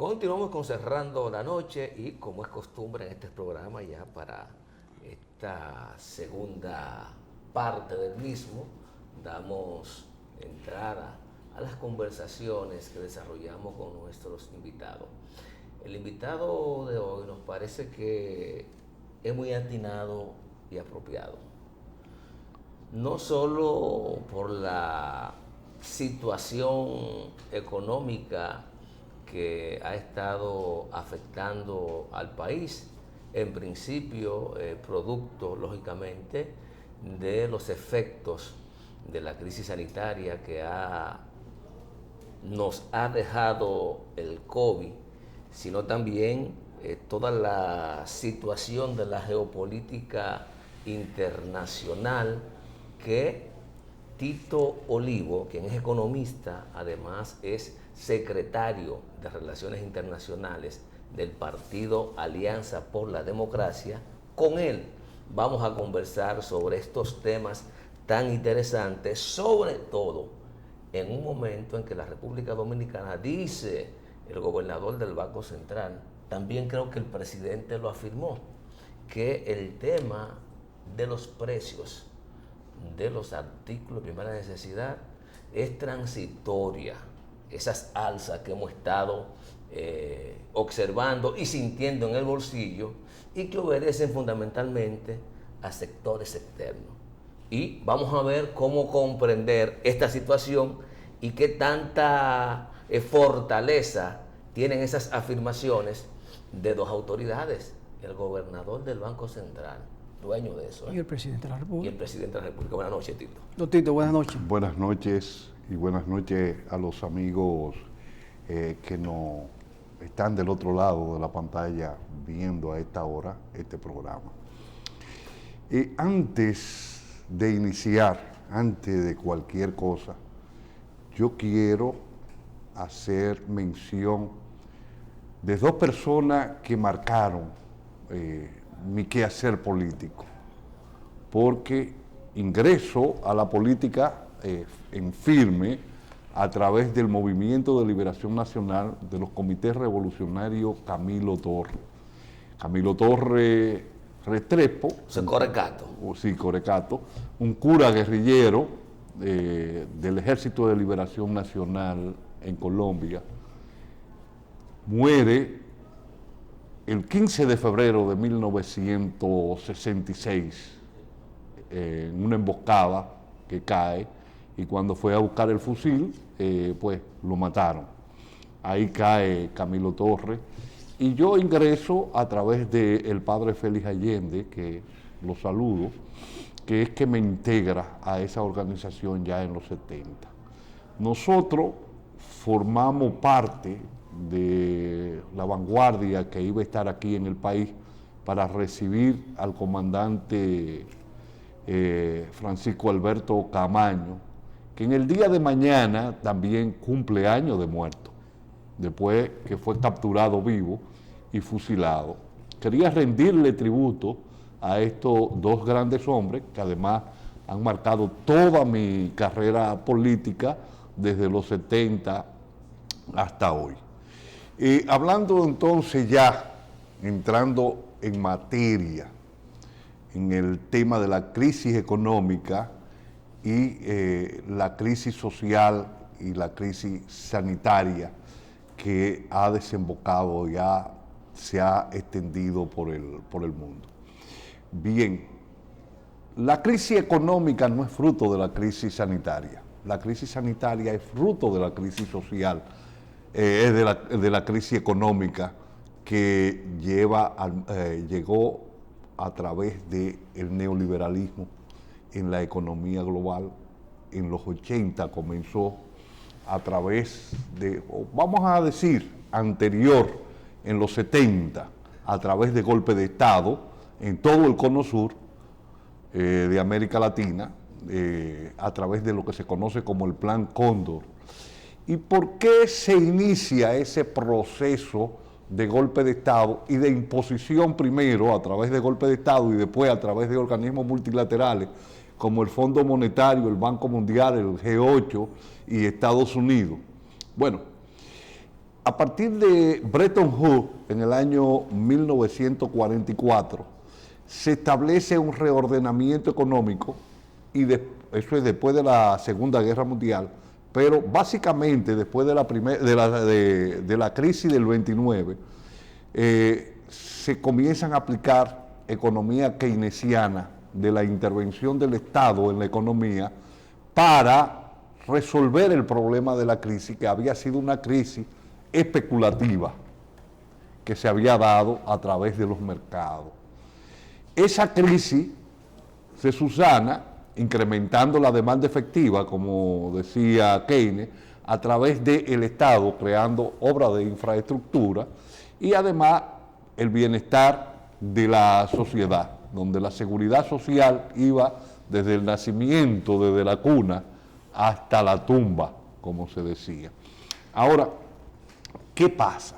Continuamos con Cerrando la Noche y como es costumbre en este programa ya para esta segunda parte del mismo, damos entrada a las conversaciones que desarrollamos con nuestros invitados. El invitado de hoy nos parece que es muy atinado y apropiado, no solo por la situación económica que ha estado afectando al país, en principio producto, lógicamente, de los efectos de la crisis sanitaria que nos ha dejado el COVID, sino también toda la situación de la geopolítica internacional que Tito Olivo, quien es economista, además es secretario de Relaciones Internacionales del partido Alianza por la Democracia, con él vamos a conversar sobre estos temas tan interesantes, sobre todo en un momento en que la República Dominicana, dice el gobernador del Banco Central, también creo que el presidente lo afirmó, que el tema de los precios de los artículos de primera necesidad es transitoria. Esas alzas que hemos estado observando y sintiendo en el bolsillo y que obedecen fundamentalmente a sectores externos. Y vamos a ver cómo comprender esta situación y qué tanta fortaleza tienen esas afirmaciones de dos autoridades, el gobernador del Banco Central, dueño de eso, y el presidente de la República. Y el presidente de la República. Buenas noches, Tito. Don Tito, buenas noches. Buenas noches y buenas noches a los amigos que nos están del otro lado de la pantalla viendo a esta hora este programa. Antes de iniciar, antes de cualquier cosa, yo quiero hacer mención de dos personas que marcaron mi quehacer político, porque ingreso a la política en firme a través del Movimiento de Liberación Nacional de los Comités Revolucionarios Camilo Torres. Camilo Torres Restrepo. Corecato. Sí, Corecato, un cura guerrillero del Ejército de Liberación Nacional en Colombia, muere el 15 de febrero de 1966 en una emboscada que cae, y cuando fue a buscar el fusil, pues lo mataron. Ahí cae Camilo Torres, y yo ingreso a través del padre Félix Allende, que lo saludo, que es que me integra a esa organización ya en los 70. Nosotros formamos parte de la vanguardia que iba a estar aquí en el país para recibir al comandante Francisco Alberto Camaño, que en el día de mañana también cumple años de muerto, después que fue capturado vivo y fusilado. Quería rendirle tributo a estos dos grandes hombres que además han marcado toda mi carrera política desde los 70 hasta hoy. Hablando entonces ya, entrando en materia, en el tema de la crisis económica y la crisis social y la crisis sanitaria que ha desembocado, ya se ha extendido por el mundo. Bien, la crisis económica no es fruto de la crisis sanitaria. La crisis sanitaria es fruto de la crisis social, de la crisis económica que llegó a través del neoliberalismo en la economía global. En los 80 comenzó a través de, vamos a decir, anterior, en los 70, a través de golpe de Estado en todo el cono sur de América Latina, a través de lo que se conoce como el Plan Cóndor. ¿Y por qué se inicia ese proceso de golpe de Estado y de imposición primero a través de golpe de Estado y después a través de organismos multilaterales como el Fondo Monetario, el Banco Mundial, el G8 y Estados Unidos? Bueno, A partir de Bretton Woods, en el año 1944, se establece un reordenamiento económico, y eso es después de la Segunda Guerra Mundial, pero básicamente después de la crisis del 29, se comienzan a aplicar economía keynesiana de la intervención del Estado en la economía para resolver el problema de la crisis, que había sido una crisis especulativa que se había dado a través de los mercados. Esa crisis se subsana incrementando la demanda efectiva, como decía Keynes, a través del Estado, creando obras de infraestructura y además el bienestar de la sociedad, donde la seguridad social iba desde el nacimiento, desde la cuna, hasta la tumba, como se decía. Ahora, ¿qué pasa?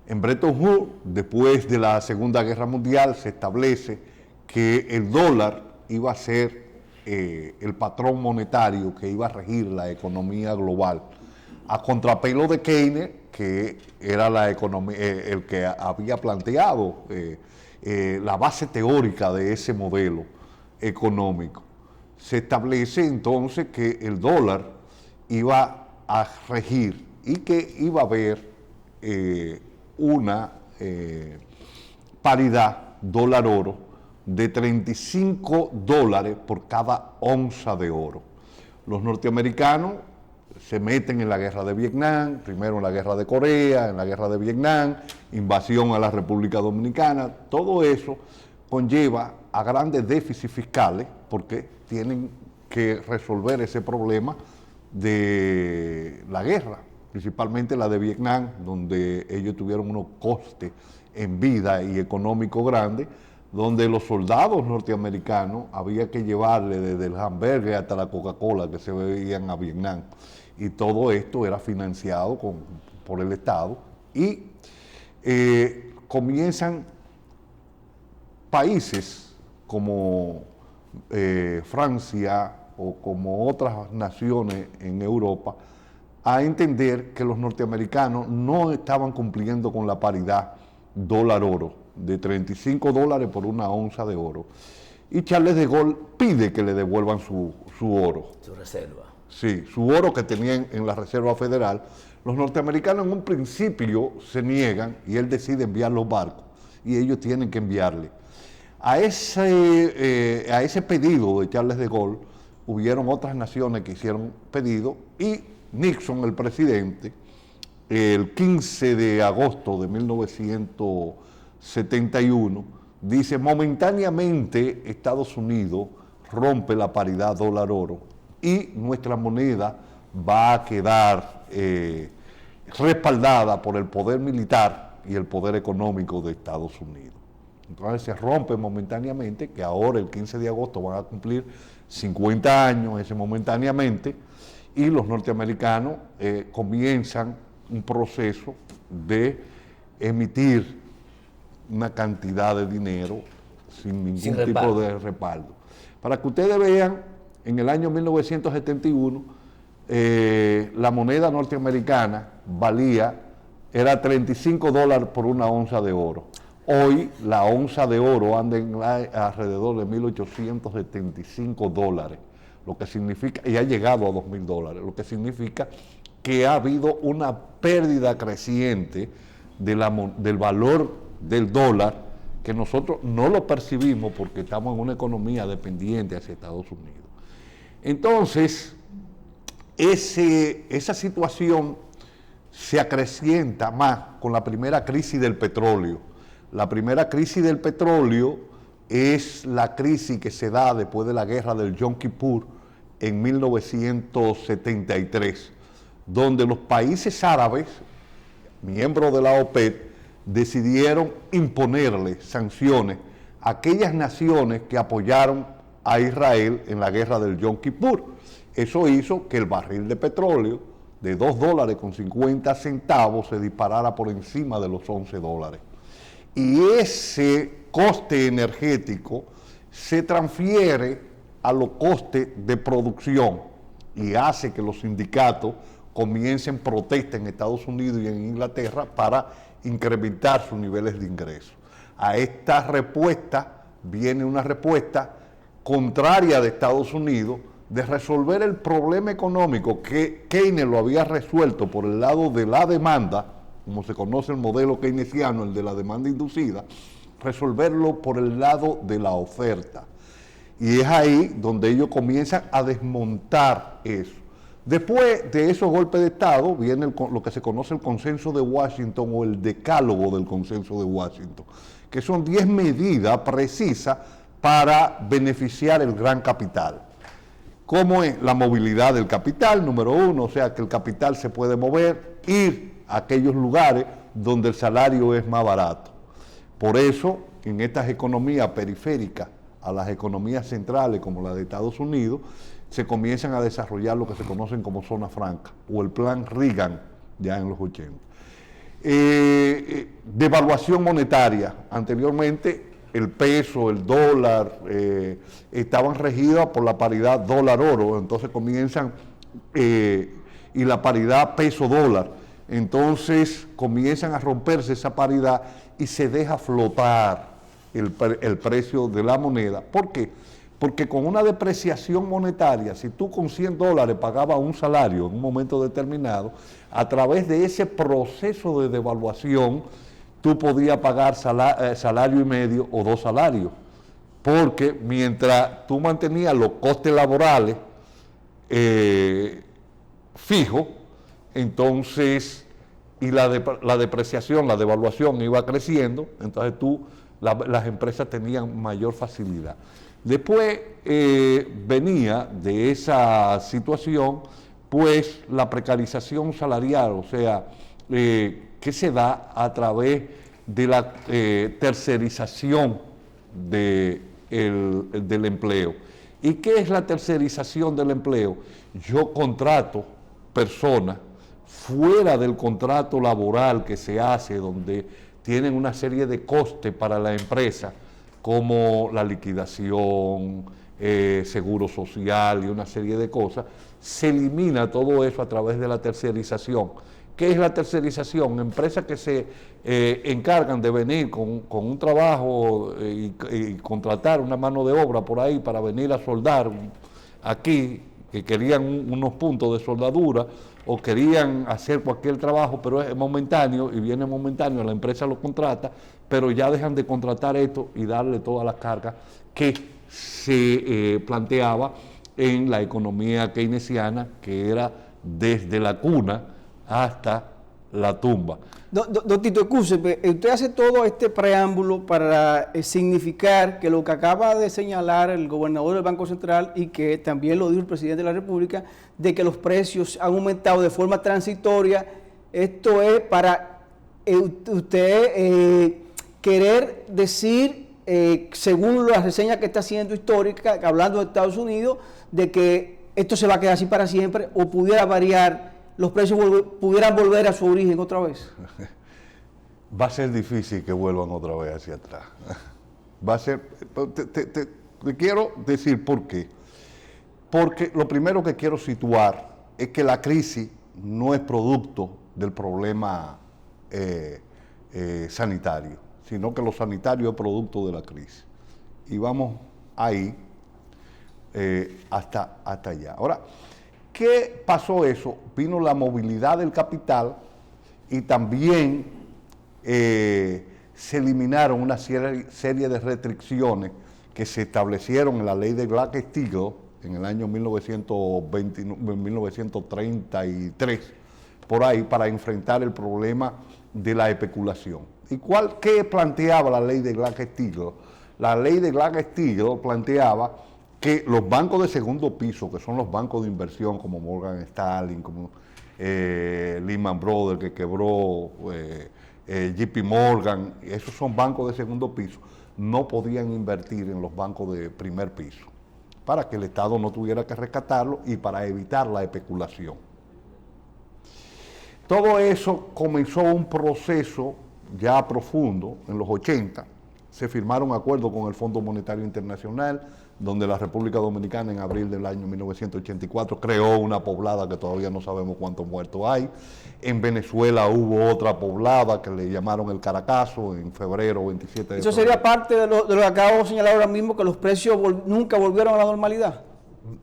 En Bretton Woods, después de la Segunda Guerra Mundial, se establece que el dólar iba a ser el patrón monetario que iba a regir la economía global, a contrapelo de Keynes, que era el que había planteado la base teórica de ese modelo económico. Se establece entonces que el dólar iba a regir y que iba a haber una paridad dólar-oro de $35 por cada onza de oro. Los norteamericanos se meten en la guerra de Vietnam, primero en la guerra de Corea, en la guerra de Vietnam, invasión a la República Dominicana. Todo eso conlleva a grandes déficits fiscales porque tienen que resolver ese problema de la guerra, principalmente la de Vietnam, donde ellos tuvieron unos costes en vida y económico grandes, donde los soldados norteamericanos había que llevarle desde el hamburger hasta la Coca-Cola que se bebían a Vietnam. Y todo esto era financiado por el Estado. Y comienzan países como Francia o como otras naciones en Europa a entender que los norteamericanos no estaban cumpliendo con la paridad dólar-oro, de $35 por una onza de oro. Y Charles de Gaulle pide que le devuelvan su oro. Su reserva. Sí, su oro que tenían en la Reserva Federal. Los norteamericanos en un principio se niegan y él decide enviar los barcos y ellos tienen que enviarle. A ese pedido de Charles de Gaulle hubieron otras naciones que hicieron pedido y Nixon, el presidente, el 15 de agosto de 1971, dice: momentáneamente Estados Unidos rompe la paridad dólar-oro y nuestra moneda va a quedar respaldada por el poder militar y el poder económico de Estados Unidos. Entonces se rompe momentáneamente, que ahora el 15 de agosto van a cumplir 50 años, ese momentáneamente, y los norteamericanos comienzan un proceso de emitir una cantidad de dinero sin ningún tipo de respaldo. Para que ustedes vean, en el año 1971, la moneda norteamericana era $35 por una onza de oro. Hoy la onza de oro anda alrededor de $1.875, lo que significa, y ha llegado a $2.000, lo que significa que ha habido una pérdida creciente del valor del dólar, que nosotros no lo percibimos porque estamos en una economía dependiente hacia Estados Unidos. Entonces, esa situación se acrecienta más con la primera crisis del petróleo. La primera crisis del petróleo es la crisis que se da después de la guerra del Yom Kippur en 1973, donde los países árabes, miembros de la OPEP, decidieron imponerle sanciones a aquellas naciones que apoyaron a Israel en la guerra del Yom Kippur. Eso hizo que el barril de petróleo de $2.50 se disparara por encima de los $11. Y ese coste energético se transfiere a los costes de producción y hace que los sindicatos comiencen protestas en Estados Unidos y en Inglaterra para incrementar sus niveles de ingresos. A esta respuesta viene una respuesta contraria de Estados Unidos de resolver el problema económico que Keynes lo había resuelto por el lado de la demanda, como se conoce el modelo keynesiano, el de la demanda inducida, resolverlo por el lado de la oferta. Y es ahí donde ellos comienzan a desmontar eso. Después de esos golpes de Estado viene lo que se conoce el Consenso de Washington o el decálogo del Consenso de Washington, que son 10 medidas precisas para beneficiar el gran capital. ¿Cómo es la movilidad del capital? Número 1, o sea que el capital se puede mover, ir a aquellos lugares donde el salario es más barato. Por eso, en estas economías periféricas a las economías centrales como la de Estados Unidos, se comienzan a desarrollar lo que se conocen como zona franca, o el plan Reagan, ya en los 80. Devaluación monetaria. Anteriormente, el peso, el dólar, estaban regidas por la paridad dólar-oro, entonces comienzan, y la paridad peso-dólar, entonces comienzan a romperse esa paridad y se deja flotar el precio de la moneda. ¿Por qué? Porque con una depreciación monetaria, si tú con $100 pagabas un salario en un momento determinado, a través de ese proceso de devaluación, tú podías pagar salario y medio o 2 salarios, porque mientras tú mantenías los costes laborales fijos, entonces, y la depreciación, la devaluación iba creciendo, entonces las empresas tenían mayor facilidad. Después venía de esa situación, pues, la precarización salarial, o sea, que se da a través de la tercerización del empleo. ¿Y qué es la tercerización del empleo? Yo contrato personas fuera del contrato laboral que se hace, donde tienen una serie de costes para la empresa, como la liquidación, seguro social y una serie de cosas. Se elimina todo eso a través de la tercerización. ¿Qué es la tercerización? Empresas que se encargan de venir con un trabajo y contratar una mano de obra por ahí para venir a soldar aquí, que querían unos puntos de soldadura o querían hacer cualquier trabajo, pero es momentáneo y viene momentáneo, la empresa lo contrata, pero ya dejan de contratar esto y darle todas las cargas que se planteaba en la economía keynesiana, que era desde la cuna hasta la tumba. Don Tito, escúcheme, usted hace todo este preámbulo para significar que lo que acaba de señalar el gobernador del Banco Central y que también lo dijo el presidente de la República, de que los precios han aumentado de forma transitoria, esto es para usted querer decir, según la reseña que está haciendo histórica, hablando de Estados Unidos, de que esto se va a quedar así para siempre o pudiera variar, los precios pudieran volver a su origen otra vez. Va a ser difícil que vuelvan otra vez hacia atrás. Va a ser, te quiero decir por qué. Porque lo primero que quiero situar es que la crisis no es producto del problema sanitario, sino que lo sanitario es producto de la crisis. Y vamos ahí hasta allá. Ahora, ¿qué pasó eso? Vino la movilidad del capital y también se eliminaron una serie de restricciones que se establecieron en la ley de Glass-Steagall en el año 1933, por ahí, para enfrentar el problema de la especulación. ¿Y qué planteaba la ley de Glass-Steagall? La ley de Glass-Steagall planteaba que los bancos de segundo piso, que son los bancos de inversión como Morgan Stanley, como Lehman Brothers, que quebró, JP Morgan, esos son bancos de segundo piso, no podían invertir en los bancos de primer piso, para que el Estado no tuviera que rescatarlo y para evitar la especulación. Todo eso comenzó un proceso ya profundo en los 80, se firmaron acuerdos con el Fondo Monetario Internacional, donde la República Dominicana en abril del año 1984 creó una poblada que todavía no sabemos cuántos muertos hay. En Venezuela hubo otra poblada que le llamaron el Caracazo en febrero, 27 de ¿Eso febrero. sería parte de lo que acabo de señalar ahora mismo, que los precios nunca volvieron a la normalidad?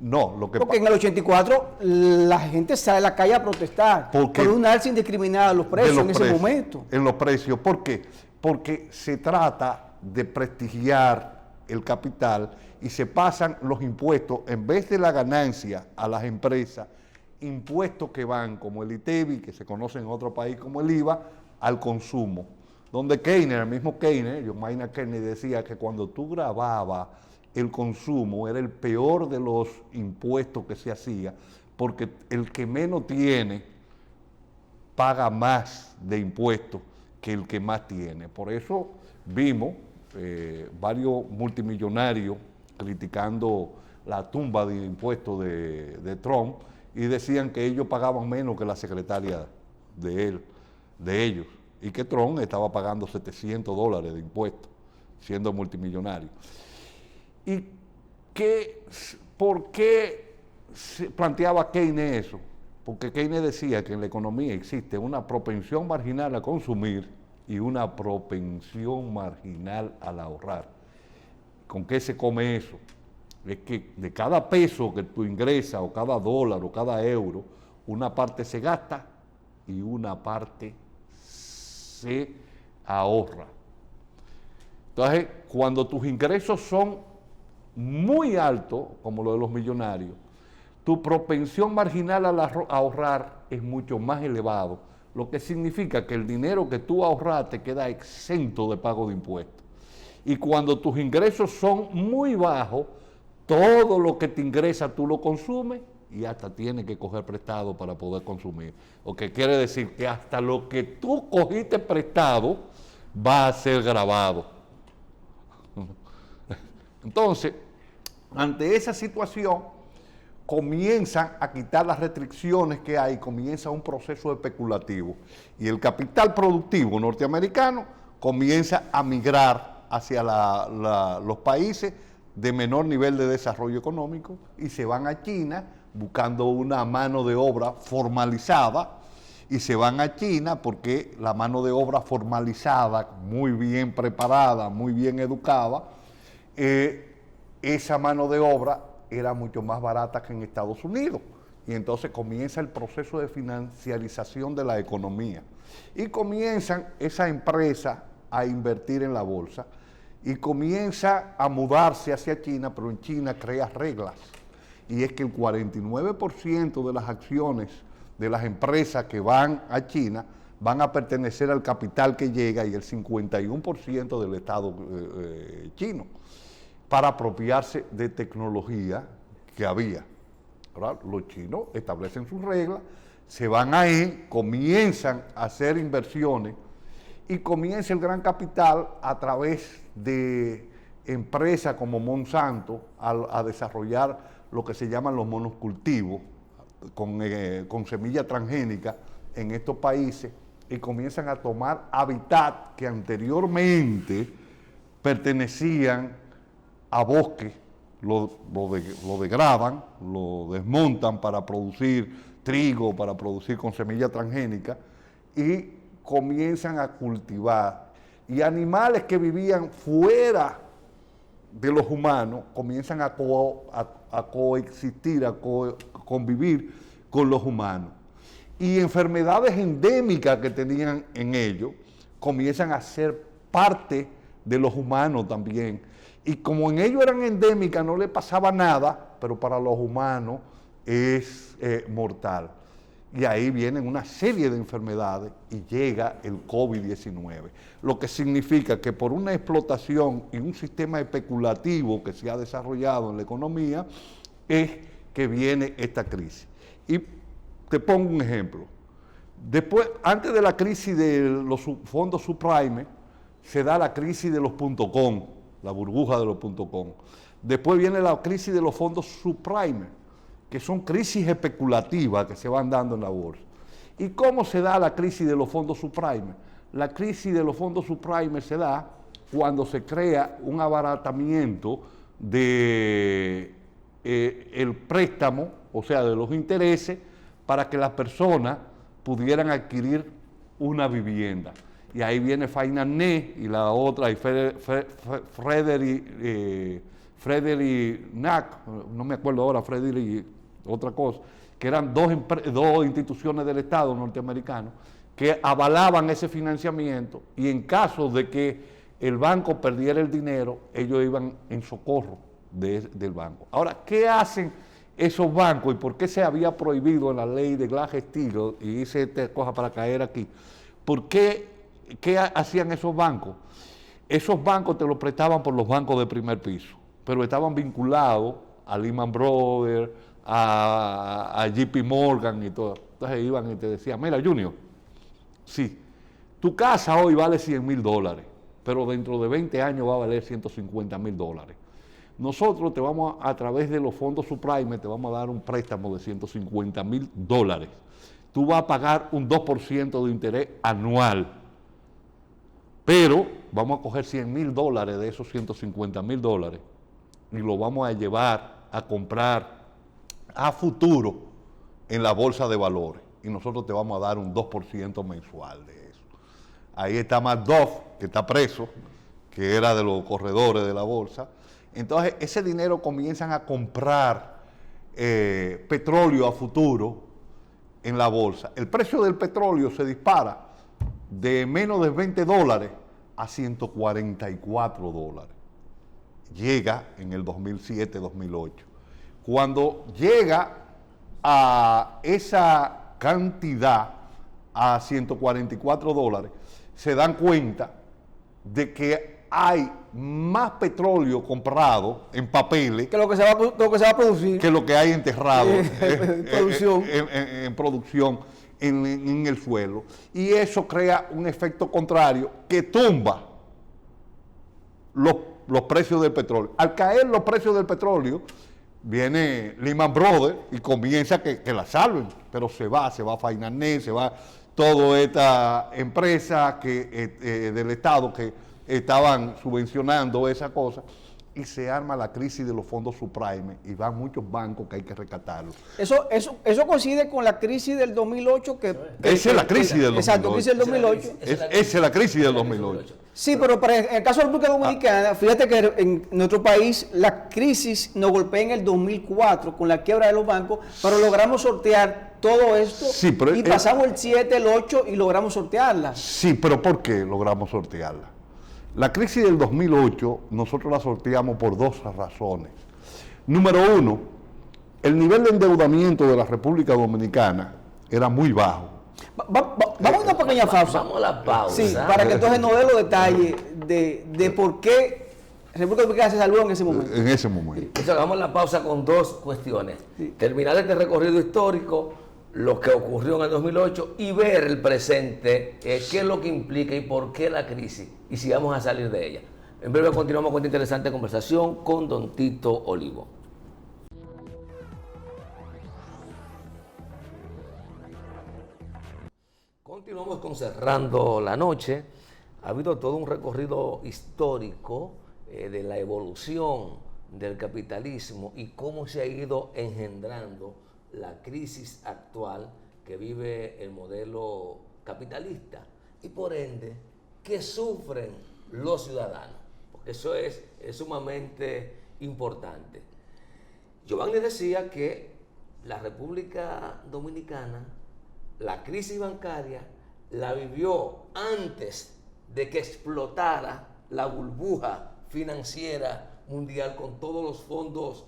No, lo que Porque en el 84 la gente sale a la calle a protestar por una alza indiscriminada de los precios en ese momento. En los precios, ¿por qué? Porque se trata de prestigiar el capital y se pasan los impuestos, en vez de la ganancia a las empresas, impuestos que van como el ITEBI, que se conoce en otro país como el IVA, al consumo. Donde Keynes, el mismo Keynes, John Maynard Keynes decía que cuando tú grababas el consumo era el peor de los impuestos que se hacía, porque el que menos tiene paga más de impuestos que el que más tiene. Por eso vimos varios multimillonarios criticando la tumba de impuestos de Trump y decían que ellos pagaban menos que la secretaria de ellos, y que Trump estaba pagando $700 de impuestos, siendo multimillonario. ¿Y por qué se planteaba Keynes eso? Porque Keynes decía que en la economía existe una propensión marginal a consumir y una propensión marginal al ahorrar. ¿Con qué se come eso? Es que de cada peso que tú ingresas, o cada dólar, o cada euro, una parte se gasta y una parte se ahorra. Entonces, cuando tus ingresos son muy altos, como lo de los millonarios, tu propensión marginal al ahorrar es mucho más elevado, lo que significa que el dinero que tú ahorras te queda exento de pago de impuestos. Y cuando tus ingresos son muy bajos, todo lo que te ingresa tú lo consumes y hasta tienes que coger prestado para poder consumir. Lo que quiere decir que hasta lo que tú cogiste prestado va a ser gravado. Entonces, ante esa situación, comienzan a quitar las restricciones que hay, comienza un proceso especulativo. Y el capital productivo norteamericano comienza a migrar hacia los países de menor nivel de desarrollo económico y se van a China buscando una mano de obra formalizada, y se van a China porque la mano de obra formalizada, muy bien preparada, muy bien educada, esa mano de obra era mucho más barata que en Estados Unidos. Y entonces comienza el proceso de financiarización de la economía. Y comienzan esa empresa a invertir en la bolsa y comienza a mudarse hacia China, pero en China crea reglas. Y es que el 49% de las acciones de las empresas que van a China van a pertenecer al capital que llega y el 51% del Estado chino, para apropiarse de tecnología que había. Ahora, los chinos establecen sus reglas, se van ahí, comienzan a hacer inversiones y comienza el gran capital a través de empresas como Monsanto a desarrollar lo que se llaman los monocultivos con semilla transgénica en estos países, y comienzan a tomar hábitat que anteriormente pertenecían a bosques, lo degradan, lo desmontan para producir trigo, para producir con semilla transgénica, y comienzan a cultivar. Y animales que vivían fuera de los humanos comienzan a coexistir, a convivir con los humanos. Y enfermedades endémicas que tenían en ellos comienzan a ser parte de los humanos también. Y como en ellos eran endémicas, no le pasaba nada, pero para los humanos es mortal. Y ahí vienen una serie de enfermedades y llega el COVID-19. Lo que significa que por una explotación y un sistema especulativo que se ha desarrollado en la economía, es que viene esta crisis. Y te pongo un ejemplo. Después, antes de la crisis de los fondos subprime, se da la crisis de los .com, la burbuja de los .com. Después viene la crisis de los fondos subprime, que son crisis especulativas que se van dando en la bolsa. ¿Y cómo se da la crisis de los fondos subprime? La crisis de los fondos subprime se da cuando se crea un abaratamiento de el préstamo, o sea, de los intereses, para que las personas pudieran adquirir una vivienda. Y ahí viene Finance y la otra, y Frederick Nack, no me acuerdo ahora, Frederick otra cosa, que eran dos instituciones del Estado norteamericano que avalaban ese financiamiento, y en caso de que el banco perdiera el dinero, ellos iban en socorro del banco. Ahora, ¿qué hacen esos bancos y por qué se había prohibido en la ley de Glass-Steagall? Y hice esta cosa para caer aquí. ¿Por qué hacían esos bancos? Esos bancos te los prestaban por los bancos de primer piso, pero estaban vinculados a Lehman Brothers, a JP Morgan y todo. Entonces iban y te decían, mira, Junior, sí, tu casa hoy vale $100,000, pero dentro de 20 años va a valer $150,000. Nosotros te vamos a través de los fondos subprime, te vamos a dar un préstamo de $150,000. Tú vas a pagar un 2% de interés anual, pero vamos a coger $100,000 de esos $150,000 y lo vamos a llevar a comprar a futuro en la bolsa de valores, y nosotros te vamos a dar un 2% mensual de eso. Ahí está Madoff, que está preso, que era de los corredores de la bolsa. Entonces, ese dinero comienzan a comprar petróleo a futuro en la bolsa. El precio del petróleo se dispara de menos de $20 a $144. Llega en el 2007-2008. Cuando llega a esa cantidad, a $144, se dan cuenta de que hay más petróleo comprado en papeles Que lo que se va a producir. que lo que hay enterrado Producción. en producción en el suelo. Y eso crea un efecto contrario que tumba los precios del petróleo. Al caer los precios del petróleo, viene Lehman Brothers y comienza que la salven, pero se va Finance, se va toda esta empresa del Estado que estaban subvencionando esa cosa, y se arma la crisis de los fondos subprime y van muchos bancos que hay que rescatarlos. Eso coincide con la crisis del 2008 Esa es la crisis del 2008. Exacto, crisis del 2008. Esa es la crisis del 2008. Sí, pero en el caso de la República Dominicana, fíjate que en nuestro país la crisis nos golpea en el 2004 con la quiebra de los bancos, pero logramos sortear todo esto, sí, pero y pasamos el 7, el 8 y logramos sortearla. Sí, pero ¿por qué logramos sortearla? La crisis del 2008 nosotros la sorteamos por dos razones. Número uno, el nivel de endeudamiento de la República Dominicana era muy bajo. Vamos a una pequeña pausa. Vamos a la pausa. Sí, para que entonces nos dé los detalles de por qué República Dominicana se salvó en ese momento. En ese momento. Entonces, hagamos la pausa con dos cuestiones. Sí. Terminar este recorrido histórico, lo que ocurrió en el 2008, y ver el presente, qué es lo que implica y por qué la crisis, y si vamos a salir de ella. En breve continuamos con esta interesante conversación con don Tito Olivo. Continuamos con Cerrando la Noche. Ha habido todo un recorrido histórico de la evolución del capitalismo y cómo se ha ido engendrando la crisis actual que vive el modelo capitalista, y por ende, ¿qué sufren los ciudadanos? Porque eso es sumamente importante. Giovanni decía que la República Dominicana, la crisis bancaria, la vivió antes de que explotara la burbuja financiera mundial con todos los fondos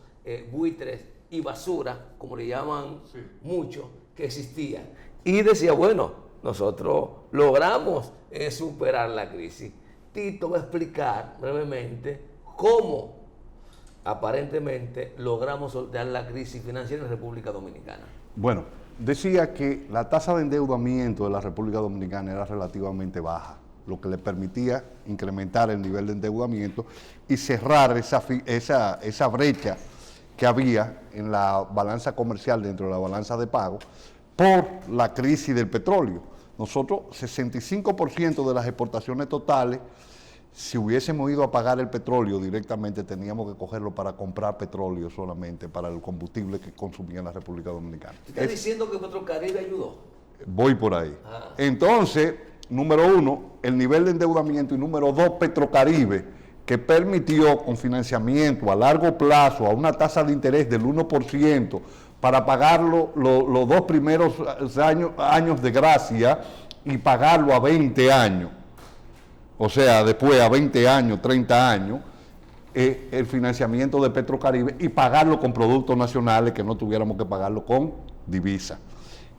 buitres y basura, como le llaman muchos, que existían. Y decía, bueno, nosotros logramos superar la crisis. Tito va a explicar brevemente cómo aparentemente logramos sortear la crisis financiera en la República Dominicana. Bueno, decía que la tasa de endeudamiento de la República Dominicana era relativamente baja, lo que le permitía incrementar el nivel de endeudamiento y cerrar esa brecha que había en la balanza comercial, dentro de la balanza de pago, por la crisis del petróleo. Nosotros, 65% de las exportaciones totales si hubiésemos ido a pagar el petróleo directamente, teníamos que cogerlo para comprar petróleo solamente, para el combustible que consumía la República Dominicana. ¿Estás diciendo que Petrocaribe ayudó? Voy por ahí. Entonces, número uno, el nivel de endeudamiento, y número dos, Petrocaribe, que permitió con financiamiento a largo plazo a una tasa de interés del 1% para pagarlo los 2 primeros años de gracia y pagarlo a 20 años. O sea, después a 20 años, 30 años, el financiamiento de Petrocaribe y pagarlo con productos nacionales, que no tuviéramos que pagarlo con divisa.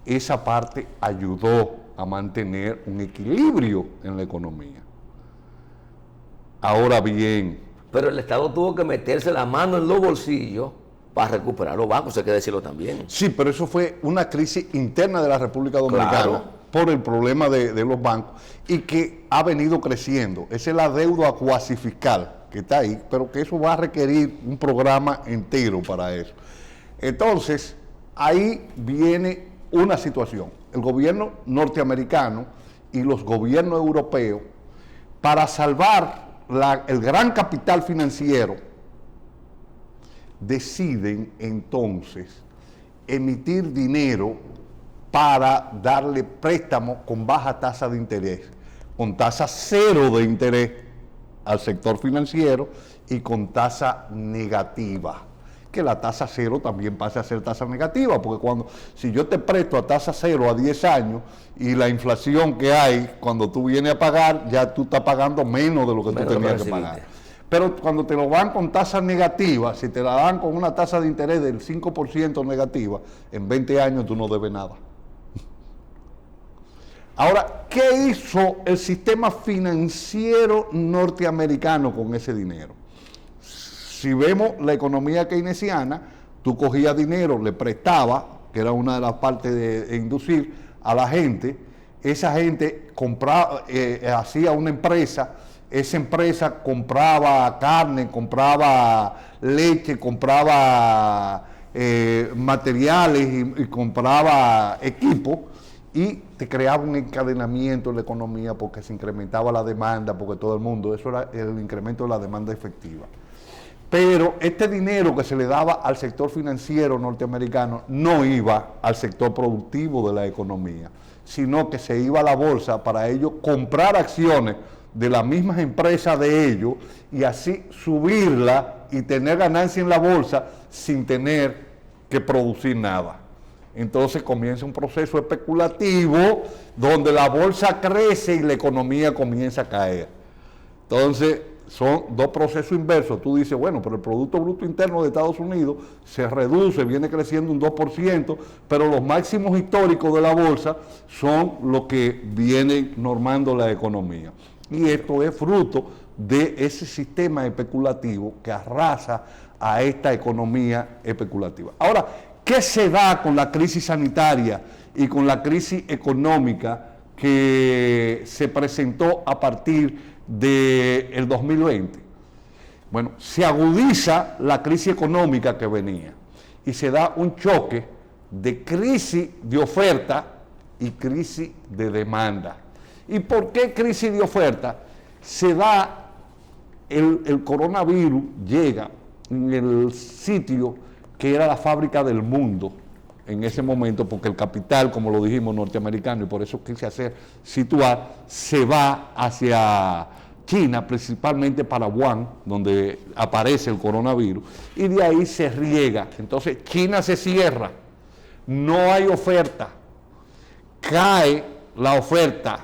Esa parte ayudó a mantener un equilibrio en la economía. Ahora bien... Pero el Estado tuvo que meterse la mano en los bolsillos para recuperar los bancos, hay que decirlo también. Sí, pero eso fue una crisis interna de la República Dominicana, claro, por el problema de los bancos, y que ha venido creciendo. Esa es la deuda cuasi fiscal que está ahí, pero que eso va a requerir un programa entero para eso. Entonces, ahí viene una situación. El gobierno norteamericano y los gobiernos europeos, para salvar el gran capital financiero, deciden entonces emitir dinero para darle préstamos con baja tasa de interés, con tasa cero de interés al sector financiero y con tasa negativa. Que la tasa cero también pase a ser tasa negativa, porque si yo te presto a tasa cero a 10 años y la inflación que hay, cuando tú vienes a pagar, ya tú estás pagando menos de lo que tú tenías que pagar. Pero cuando te lo dan con tasa negativa, si te la dan con una tasa de interés del 5% negativa, en 20 años tú no debes nada. Ahora, ¿qué hizo el sistema financiero norteamericano con ese dinero? Si vemos la economía keynesiana, tú cogías dinero, le prestabas, que era una de las partes de inducir a la gente, esa gente compraba, hacía una empresa, esa empresa compraba carne, compraba leche, compraba materiales y compraba equipo, y te creaba un encadenamiento en la economía porque se incrementaba la demanda, porque todo el mundo, eso era el incremento de la demanda efectiva. Pero este dinero que se le daba al sector financiero norteamericano no iba al sector productivo de la economía, sino que se iba a la bolsa para ellos comprar acciones de las mismas empresas de ellos y así subirla y tener ganancia en la bolsa sin tener que producir nada. Entonces comienza un proceso especulativo donde la bolsa crece y la economía comienza a caer. Entonces son dos procesos inversos. Tú dices, bueno, pero el Producto Bruto Interno de Estados Unidos se reduce, viene creciendo un 2%, pero los máximos históricos de la bolsa son los que vienen normando la economía. Y esto es fruto de ese sistema especulativo que arrasa a esta economía especulativa. Ahora, ¿qué se da con la crisis sanitaria y con la crisis económica que se presentó a partir del 2020? Bueno, se agudiza la crisis económica que venía y se da un choque de crisis de oferta y crisis de demanda. ¿Y por qué crisis de oferta? Se da, el coronavirus llega en el sitio que era la fábrica del mundo en ese momento, porque el capital, como lo dijimos, norteamericano, y por eso quise situar, se va hacia China, principalmente para Wuhan, donde aparece el coronavirus, y de ahí se riega. Entonces China se cierra, no hay oferta, cae la oferta,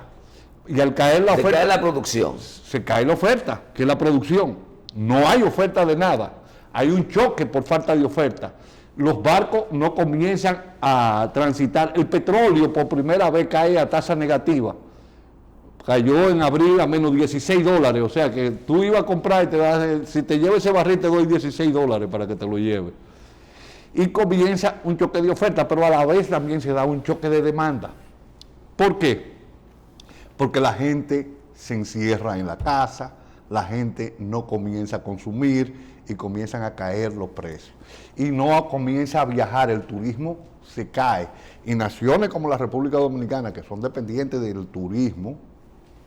y al caer la oferta... Se cae la producción. Se cae la oferta, que es la producción. No hay oferta de nada. Hay un choque por falta de oferta. Los barcos no comienzan a transitar. El petróleo por primera vez cae a tasa negativa. Cayó en abril a menos $16. O sea que tú ibas a comprar y si te llevas ese barril te doy $16 para que te lo lleves. Y comienza un choque de oferta, pero a la vez también se da un choque de demanda. ¿Por qué? Porque la gente se encierra en la casa, la gente no comienza a consumir y comienzan a caer los precios. Y no comienza a viajar, el turismo se cae. Y naciones como la República Dominicana, que son dependientes del turismo,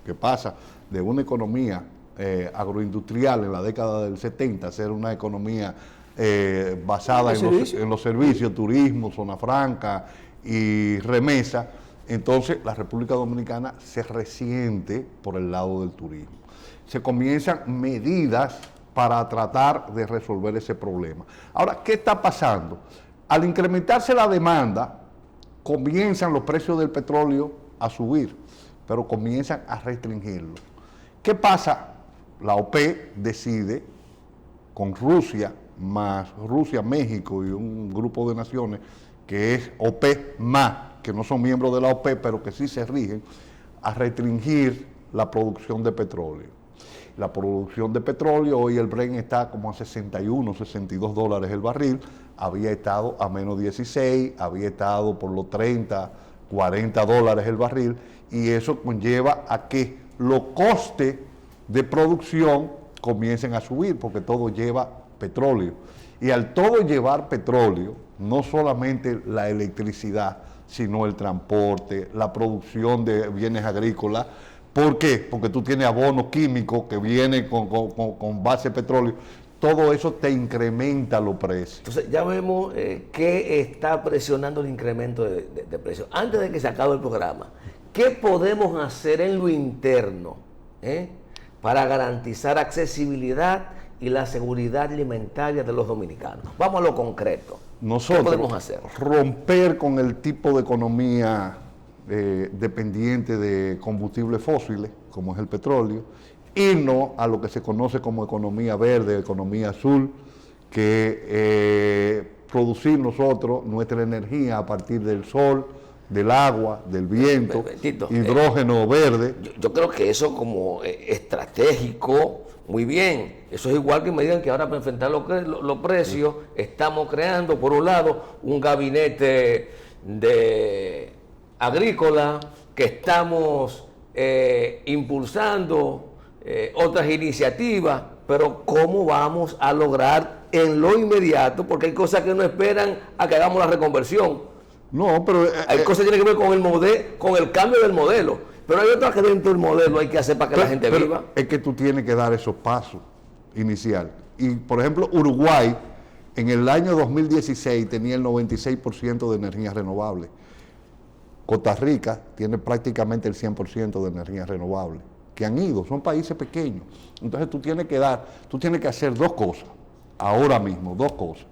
que pasa de una economía agroindustrial en la década del 70, hacer una economía basada en los servicios, turismo, zona franca y remesa, entonces la República Dominicana se resiente por el lado del turismo. Se comienzan medidas para tratar de resolver ese problema. Ahora, ¿qué está pasando? Al incrementarse la demanda, comienzan los precios del petróleo a subir, pero comienzan a restringirlo. ¿Qué pasa? La OPEP decide, con Rusia, más Rusia, México y un grupo de naciones que es OPEP más, que no son miembros de la OPEP, pero que sí se rigen, a restringir la producción de petróleo. La producción de petróleo, hoy el Brent está como a 61, 62 dólares el barril, había estado a menos 16, había estado por los 30, 40 dólares el barril, y eso conlleva a que los costes de producción comiencen a subir, porque todo lleva petróleo. Y al todo llevar petróleo, no solamente la electricidad, sino el transporte, la producción de bienes agrícolas. ¿Por qué? Porque tú tienes abonos químicos que vienen con base de petróleo. Todo eso te incrementa los precios. Entonces ya vemos qué está presionando el incremento de precios. Antes de que se acabe el programa, ¿qué podemos hacer en lo interno para garantizar accesibilidad y la seguridad alimentaria de los dominicanos? Vamos a lo concreto. Nosotros, ¿qué podemos hacer? Romper con el tipo de economía dependiente de combustibles fósiles, como es el petróleo, irnos a lo que se conoce como economía verde, economía azul, que producir nosotros nuestra energía a partir del sol, del agua, del viento, Tito, hidrógeno verde. Yo creo que eso como estratégico, muy bien. Eso es igual que me digan que ahora para enfrentar los precios estamos creando, por un lado, un gabinete de agrícola, que estamos impulsando otras iniciativas, pero ¿cómo vamos a lograr en lo inmediato? Porque hay cosas que no esperan a que hagamos la reconversión. No, pero hay cosas que tienen que ver con el cambio del modelo, pero hay otras que dentro del modelo hay que hacer para que la gente viva. Es que tú tienes que dar esos pasos inicial. Y por ejemplo, Uruguay en el año 2016 tenía el 96% de energía renovable. Costa Rica tiene prácticamente el 100% de energía renovable, que han ido, son países pequeños. Entonces tú tienes que hacer dos cosas, ahora mismo, dos cosas.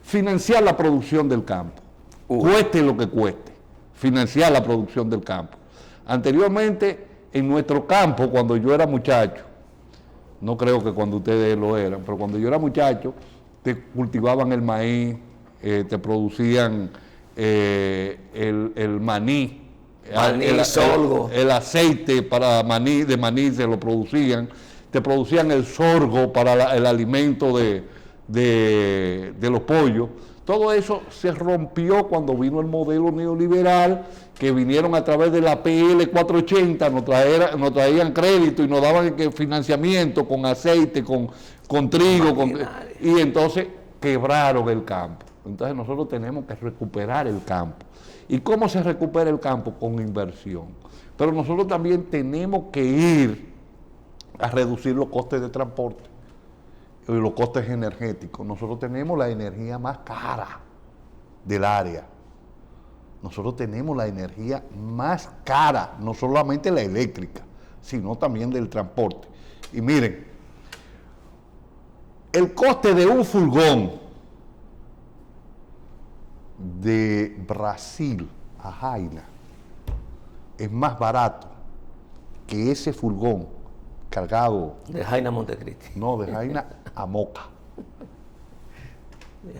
Financiar la producción del campo, cueste lo que cueste, financiar la producción del campo. Anteriormente, en nuestro campo, cuando yo era muchacho, no creo que cuando ustedes lo eran, pero cuando yo era muchacho, te cultivaban el maíz, te producían el maní, sorgo. El aceite para maní, de maní se lo producían, te producían el sorgo para el alimento de los pollos. Todo eso se rompió cuando vino el modelo neoliberal, que vinieron a través de la PL 480, nos traían crédito y nos daban financiamiento con aceite, con trigo, y entonces quebraron el campo. Entonces nosotros tenemos que recuperar el campo. ¿Y cómo se recupera el campo? Con inversión. Pero nosotros también tenemos que ir a reducir los costes de transporte y los costes energéticos. Nosotros tenemos la energía más cara del área. Nosotros tenemos la energía más cara, no solamente la eléctrica, sino también del transporte. Y miren, el coste de un furgón de Brasil a Jaina es más barato que ese furgón cargado de Jaina a Montecristi. No, de Jaina a Moca.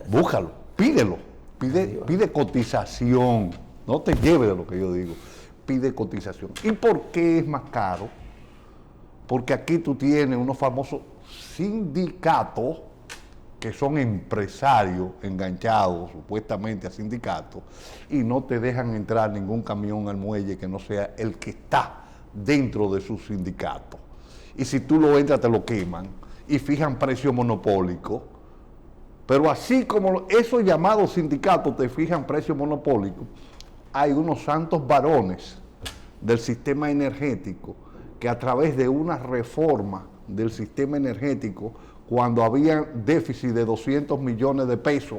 Búscalo, pídelo, pide cotización, no te lleves de lo que yo digo, pide cotización. ¿Y por qué es más caro? Porque aquí tú tienes unos famosos sindicatos que son empresarios enganchados supuestamente a sindicatos y no te dejan entrar ningún camión al muelle que no sea el que está dentro de su sindicato. Y si tú lo entras te lo queman y fijan precio monopólico. Pero así como esos llamados sindicatos te fijan precio monopólico, hay unos santos varones del sistema energético que a través de una reforma del sistema energético, cuando había déficit de 200 millones de pesos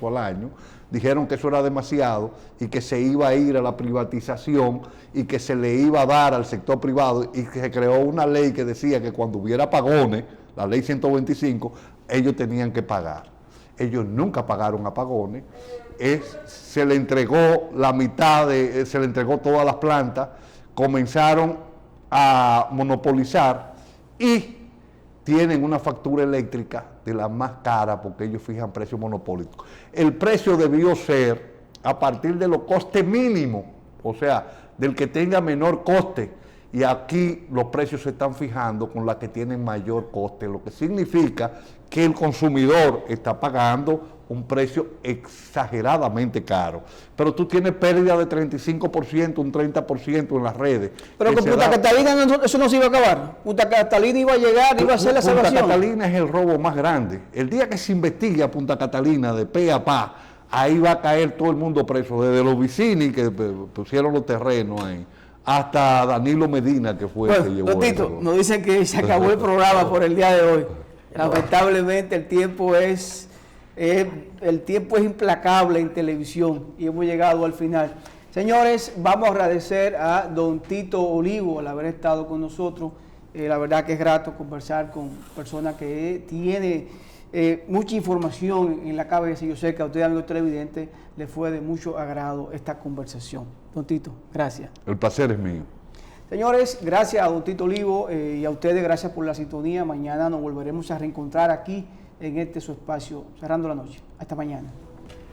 al año, dijeron que eso era demasiado y que se iba a ir a la privatización y que se le iba a dar al sector privado, y que se creó una ley que decía que cuando hubiera apagones, la ley 125, ellos tenían que pagar. Ellos nunca pagaron apagones, se le entregó la mitad, se le entregó todas las plantas, comenzaron a monopolizar y tienen una factura eléctrica de la más cara porque ellos fijan precios monopólicos. El precio debió ser a partir de los costes mínimos, o sea, del que tenga menor coste, y aquí los precios se están fijando con las que tienen mayor coste, lo que significa que el consumidor está pagando un precio exageradamente caro. Pero tú tienes pérdida de 35%, un 30% en las redes. Pero con Punta Catalina eso no se iba a acabar. Punta Catalina iba a llegar, iba a hacer la salvación. Punta Catalina es el robo más grande. El día que se investigue a Punta Catalina de pe a pa, ahí va a caer todo el mundo preso, desde los Vicini que pusieron los terrenos ahí, hasta Danilo Medina, que fue el que llevó Tito, nos dicen que se acabó el programa por el día de hoy. Lamentablemente el tiempo es implacable en televisión y hemos llegado al final. Señores, vamos a agradecer a don Tito Olivo al haber estado con nosotros. La verdad que es grato conversar con personas que tienen mucha información en la cabeza, y yo sé que a ustedes, amigos televidentes, les fue de mucho agrado esta conversación. Don Tito, gracias. El placer es mío. Señores, gracias a don Tito Olivo y a ustedes, gracias por la sintonía. Mañana nos volveremos a reencontrar aquí en este su espacio, Cerrando la Noche. Hasta mañana.